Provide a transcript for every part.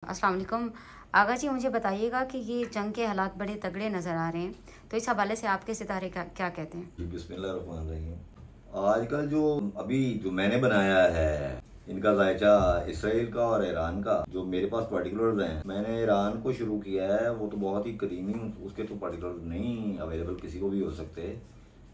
अस्सलाम वालेकुम। आगा जी, मुझे बताइएगा कि ये जंग के हालात बड़े तगड़े नज़र आ रहे हैं, तो इस हवाले से आपके सितारे क्या कहते हैं? जी बिस्मिल्लाहिर्रहमानिर्रहीम। आजकल जो अभी जो मैंने बनाया है इनका जायचा इसराइल का और ईरान का, जो मेरे पास पर्टिकुलर्स हैं, मैंने ईरान को शुरू किया है। वो तो बहुत ही कदीमी, उसके तो पर्टिकुलर नहीं अवेलेबल, किसी को भी हो सकते।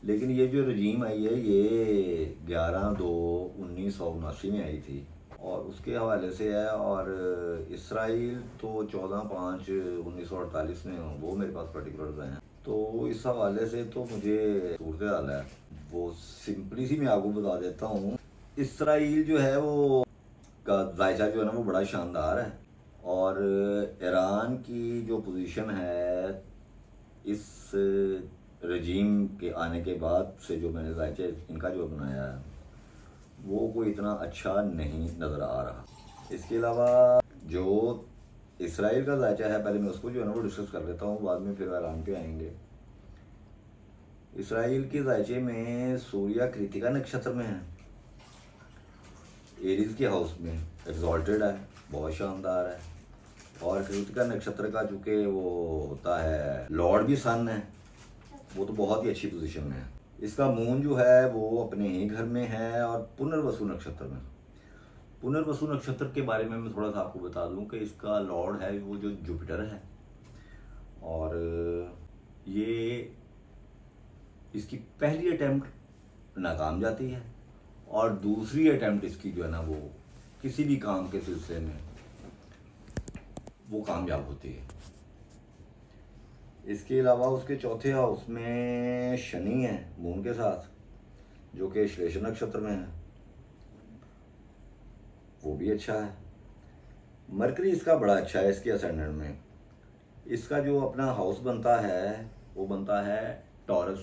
लेकिन ये जो रजीम आई है ये 11/2/1979 में आई थी और उसके हवाले से है। और इसराइल तो 14/5/1948 में, वो मेरे पास पर्टिकुलर्स हैं। तो इस हवाले से तो मुझे सूरत हाल है वो सिंपली सी मैं आपको बता देता हूँ। इसराइल जो है वो का जायचा जो है ना वो बड़ा शानदार है। और ईरान की जो पोजीशन है इस रजीम के आने के बाद से, जो मैंने जायचा इनका जो बनाया है वो कोई इतना अच्छा नहीं नज़र आ रहा। इसके अलावा जो इसराइल का जायचा है, पहले मैं उसको जो है ना वो डिस्कस कर लेता हूँ, बाद में फिर ईरान पे आएंगे। इसराइल के जायचे में सूर्या कृतिका नक्षत्र में है, एरीज के हाउस में एग्जॉल्टेड है, बहुत शानदार है। और कृतिका नक्षत्र का चूंकि वो होता है लॉर्ड भी सन है, वो तो बहुत ही अच्छी पोजीशन में है। इसका मून जो है वो अपने ही घर में है और पुनर्वसु नक्षत्र में। पुनर्वसु नक्षत्र के बारे में मैं थोड़ा सा आपको बता दूं कि इसका लॉर्ड है वो जो जुपिटर है। और ये इसकी पहली अटेम्प्ट नाकाम जाती है और दूसरी अटेम्प्ट इसकी जो है ना वो किसी भी काम के सिलसिले में वो कामयाब होती है। इसके अलावा उसके चौथे हाउस में शनि है मून के साथ, जो कि श्लेष नक्षत्र में है, वो भी अच्छा है। मरकरी इसका बड़ा अच्छा है इसके असेंडेंट में। इसका जो अपना हाउस बनता है वो बनता है टॉरस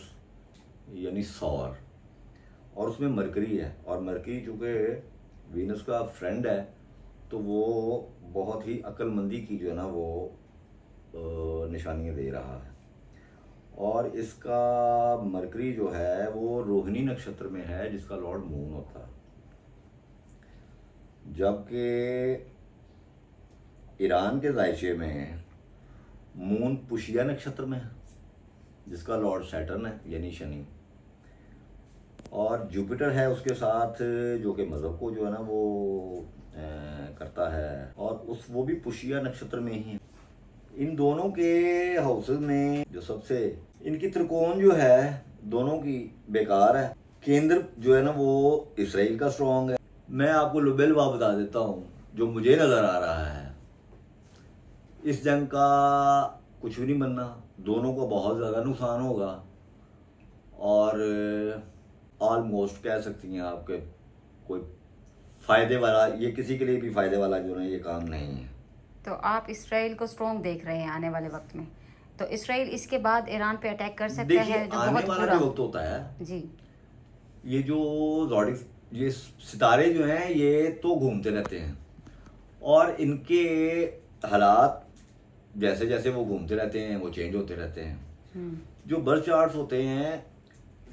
यानी सौर, और उसमें मरकरी है। और मरकरी चूँकि वीनस का फ्रेंड है तो वो बहुत ही अक्लमंदी की जो है ना वो निशानियाँ दे रहा है। और इसका मरकरी जो है वो रोहिणी नक्षत्र में है, जिसका लॉर्ड मून होता है। जबकि ईरान के जायचे में मून पुशिया नक्षत्र में है, जिसका लॉर्ड सैटर्न है यानी शनि। और जुपिटर है उसके साथ, जो कि मज़हब को जो है ना वो करता है, और वो भी पुशिया नक्षत्र में ही है। इन दोनों के हाउसेस में जो सबसे इनकी त्रिकोण जो है दोनों की बेकार है। केंद्र जो है ना वो इसराइल का स्ट्रॉन्ग है। मैं आपको लुबेलवा बता देता हूँ जो मुझे नज़र आ रहा है। इस जंग का कुछ भी नहीं बनना, दोनों को बहुत ज़्यादा नुकसान होगा। और ऑलमोस्ट कह सकती हैं आपके कोई फ़ायदे वाला, ये किसी के लिए भी फ़ायदे वाला जो है ये काम नहीं है। तो आप इसराइल को स्ट्रॉन्ग देख रहे हैं आने वाले वक्त में? तो इसराइल इसके बाद ईरान पे अटैक कर सकता देखिए है, जो आने बहुत वाला बुरा। जो वक्त होता है, जी। ये जो जॉडिक ये सितारे जो हैं ये तो घूमते रहते हैं और इनके हालात जैसे जैसे वो घूमते रहते हैं वो चेंज होते रहते हैं। जो बर्थ चार्ट्स होते हैं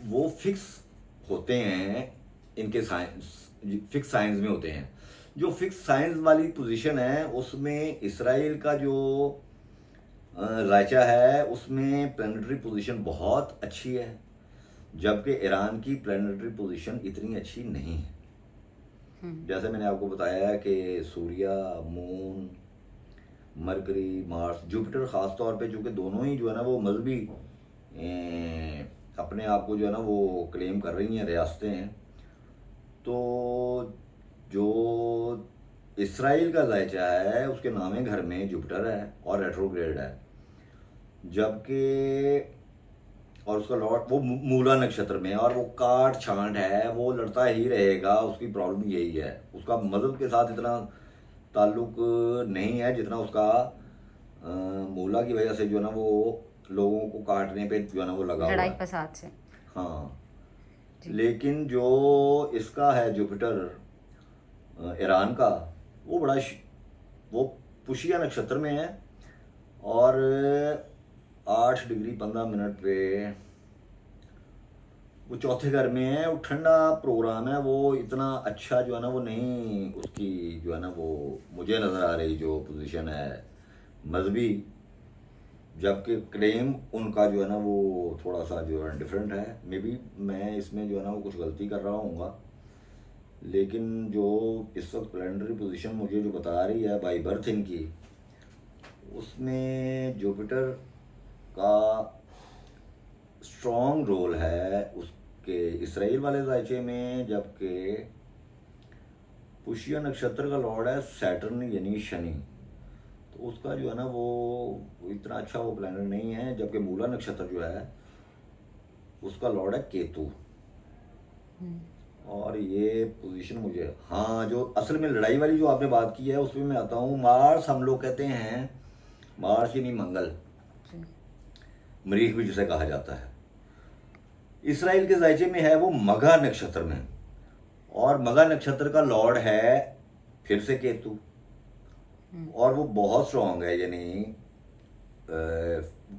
वो फिक्स होते हैं, इनके साइंस फिक्स साइंस में होते हैं। जो फिक्स साइंस वाली पोजीशन है उसमें इसराइल का जो रायचा है उसमें प्लानिटरी पोजीशन बहुत अच्छी है, जबकि ईरान की प्लानिटरी पोजीशन इतनी अच्छी नहीं है। जैसे मैंने आपको बताया कि Surya, moon, mercury, Mars, Jupiter ख़ास तौर पे, चूँकि दोनों ही जो है ना वो मजहबी अपने आप को जो है ना वो क्लेम कर रही हैं, रियासतें हैं। तो जो इसराइल का जायचा है उसके नामे घर में जुपिटर है और रेट्रोग्रेड है, जबकि और उसका लॉर्ड वो मूला नक्षत्र में है और वो काट छांट है, वो लड़ता ही रहेगा। उसकी प्रॉब्लम यही है, उसका मजहब के साथ इतना ताल्लुक नहीं है जितना उसका मूला की वजह से जो है ना वो लोगों को काटने पे जो है ना वो लगा हुआ लड़ाई है। फसाद से। हाँ, जी। लेकिन जो इसका है जुपिटर ईरान का, वो वो पुशिया नक्षत्र में है और 8 डिग्री 15 मिनट पे वो चौथे घर में है, वो ठंडा प्रोग्राम है, वो इतना अच्छा जो है ना वो नहीं, उसकी जो है ना वो मुझे नज़र आ रही जो पोजीशन है मजहबी, जबकि क्लेम उनका जो है ना वो थोड़ा सा जो है डिफरेंट है। मे बी मैं इसमें जो है ना वो कुछ गलती कर रहा हूँगा, लेकिन जो इस वक्त प्लैनेटरी पोजीशन मुझे जो बता रही है बाई बर्थ इनकी, उसमें जुपिटर का स्ट्रॉन्ग रोल है उसके इसराइल वाले जायचे में, जबकि पुष्य नक्षत्र का लॉर्ड है सैटर्न यानी शनि, तो उसका जो है ना वो इतना अच्छा वो प्लैनेट नहीं है। जबकि मूला नक्षत्र जो है उसका लॉर्ड है केतु। और ये पोजीशन मुझे, हाँ, जो असल में लड़ाई वाली जो आपने बात की है उसमें मैं आता हूँ। मार्स हम लोग कहते हैं, मार्स यानी मंगल, मरीख भी जिसे कहा जाता है, इसराइल के जायचे में है वो मघा नक्षत्र में, और मघा नक्षत्र का लॉर्ड है फिर से केतु, और वो बहुत स्ट्रांग है। यानी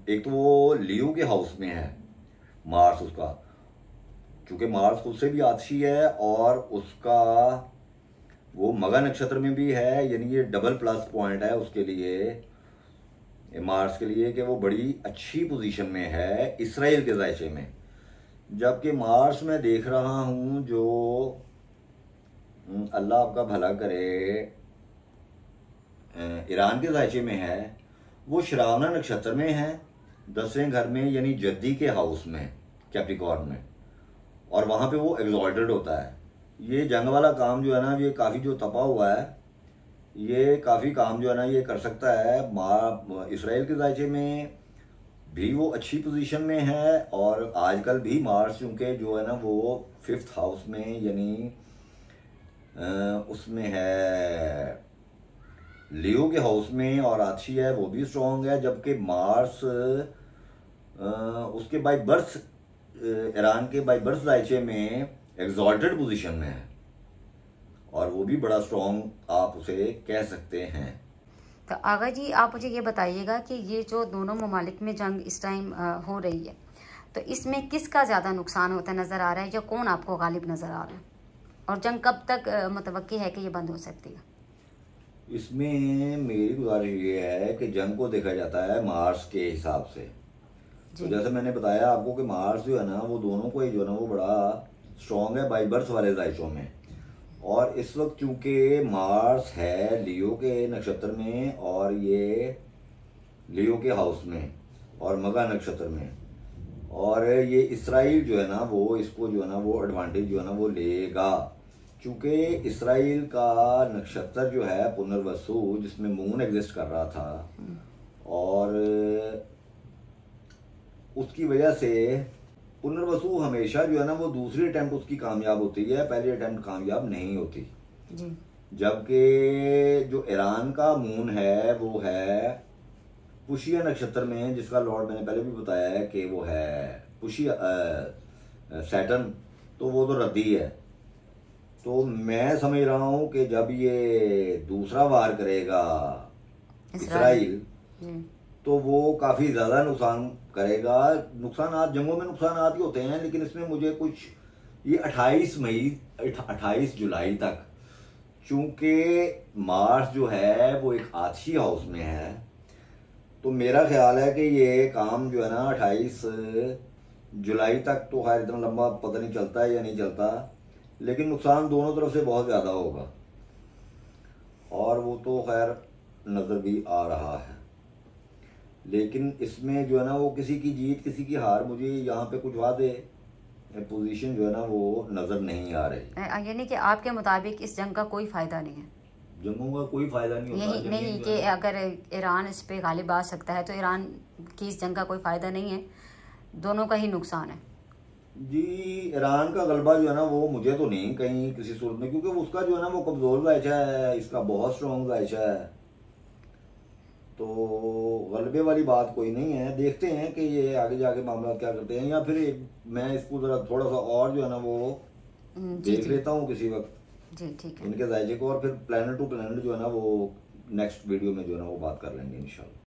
एक तो वो लियो के हाउस में है मार्स उसका, क्योंकि मार्स खुद से भी आतशी है, और उसका वो मघा नक्षत्र में भी है, यानी ये डबल प्लस पॉइंट है उसके लिए, मार्स के लिए, कि वो बड़ी अच्छी पोजीशन में है इसराइल के जायचे में। जबकि मार्स में देख रहा हूँ जो, अल्लाह आपका भला करे, ईरान के जायचे में है, वो श्रावणा नक्षत्र में है 10वें घर में, यानी जद्दी के हाउस में, कैप्रिकॉर्न में, और वहाँ पे वो एग्जॉल्टेड होता है। ये जंग वाला काम जो है ना, ये काफ़ी जो तपा हुआ है, ये काफ़ी काम जो है ना ये कर सकता है। इसराइल के जायचे में भी वो अच्छी पोजीशन में है, और आजकल भी मार्स क्योंकि जो है ना वो 5th हाउस में, यानी उसमें है लियो के हाउस में, और आछी है, वो भी स्ट्रॉन्ग है। जबकि मार्स उसके बाय बर्थ, ईरान के बाय बर्थ जायचे में एग्जॉल्टेड पोजीशन में है, और वो भी बड़ा स्ट्रॉन्ग आप उसे कह सकते हैं। तो आगा जी, आप मुझे ये बताइएगा कि ये जो दोनों ममालिक में जंग इस टाइम हो रही है, तो इसमें किसका ज़्यादा नुकसान होता नज़र आ रहा है, या कौन आपको गालिब नज़र आ रहा है, और जंग कब तक मुतवक्की है कि ये बंद हो सकती है? इसमें मेरी गुजारिश ये है कि जंग को देखा जाता है मार्स के हिसाब से। तो जैसे मैंने बताया आपको कि मार्स जो है ना वो दोनों को ही जो है ना वो बड़ा स्ट्रॉन्ग है बाई बर्थ वाले जायचों में, और इस वक्त चूंकि मार्स है लियो के नक्षत्र में, और ये लियो के हाउस में और मघा नक्षत्र में, और ये इसराइल जो है ना वो इसको जो है ना वो एडवांटेज जो है ना वो लेगा, चूंकि इसराइल का नक्षत्र जो है पुनर्वसु, जिसमें मून एग्जिस्ट कर रहा था, और उसकी वजह से पुनर्वसु हमेशा जो है ना वो दूसरी अटेम्प्ट उसकी कामयाब होती है, पहली अटेम्प्ट कामयाब नहीं होती। जबकि जो ईरान का मून है वो है पुष्य नक्षत्र में, जिसका लॉर्ड मैंने पहले भी बताया है कि वो है पुष्य सैटर्न, तो वो तो रद्दी है। तो मैं समझ रहा हूँ कि जब ये दूसरा वार करेगा इसराइल, तो वो काफ़ी ज़्यादा नुकसान करेगा। नुकसान जंगों में नुकसान ही होते हैं, लेकिन इसमें मुझे कुछ ये 28 जुलाई तक, चूंकि मार्स जो है वो एक आछी हाउस में है, तो मेरा ख्याल है कि ये काम जो है ना 28 जुलाई तक, तो खैर इतना लंबा पता नहीं चलता है या नहीं चलता, लेकिन नुकसान दोनों तरफ से बहुत ज़्यादा होगा, और वो तो खैर नज़र भी आ रहा है। लेकिन इसमें जो है ना वो किसी की जीत किसी की हार, मुझे यहाँ पे कुछ वादे पोजीशन जो है ना वो नज़र नहीं आ रही। यानी कि आपके मुताबिक इस जंग का कोई फ़ायदा नहीं है? जंगों का कोई फ़ायदा नहीं होता। यही नहीं कि अगर ईरान इस पे गालिब आ सकता है, तो ईरान की इस जंग का कोई फ़ायदा नहीं है, दोनों का ही नुकसान है जी। ईरान का गलबा जो है ना वो मुझे तो नहीं कहीं किसी सूरत में, क्योंकि उसका जो है ना वो कमज़ोर जायचा है, इसका बहुत स्ट्रॉन्ग जायचा है, तो गलबे वाली बात कोई नहीं है। देखते हैं कि ये आगे जाके मामला क्या करते हैं, या फिर मैं इसको ज़रा थोड़ा सा और जो है ना वो देख लेता हूँ किसी वक्त जी, ठीक है, इनके जायचे को, और फिर प्लानट टू प्लानट जो है ना वो नेक्स्ट वीडियो में जो है ना वो बात कर लेंगे इंशाल्लाह।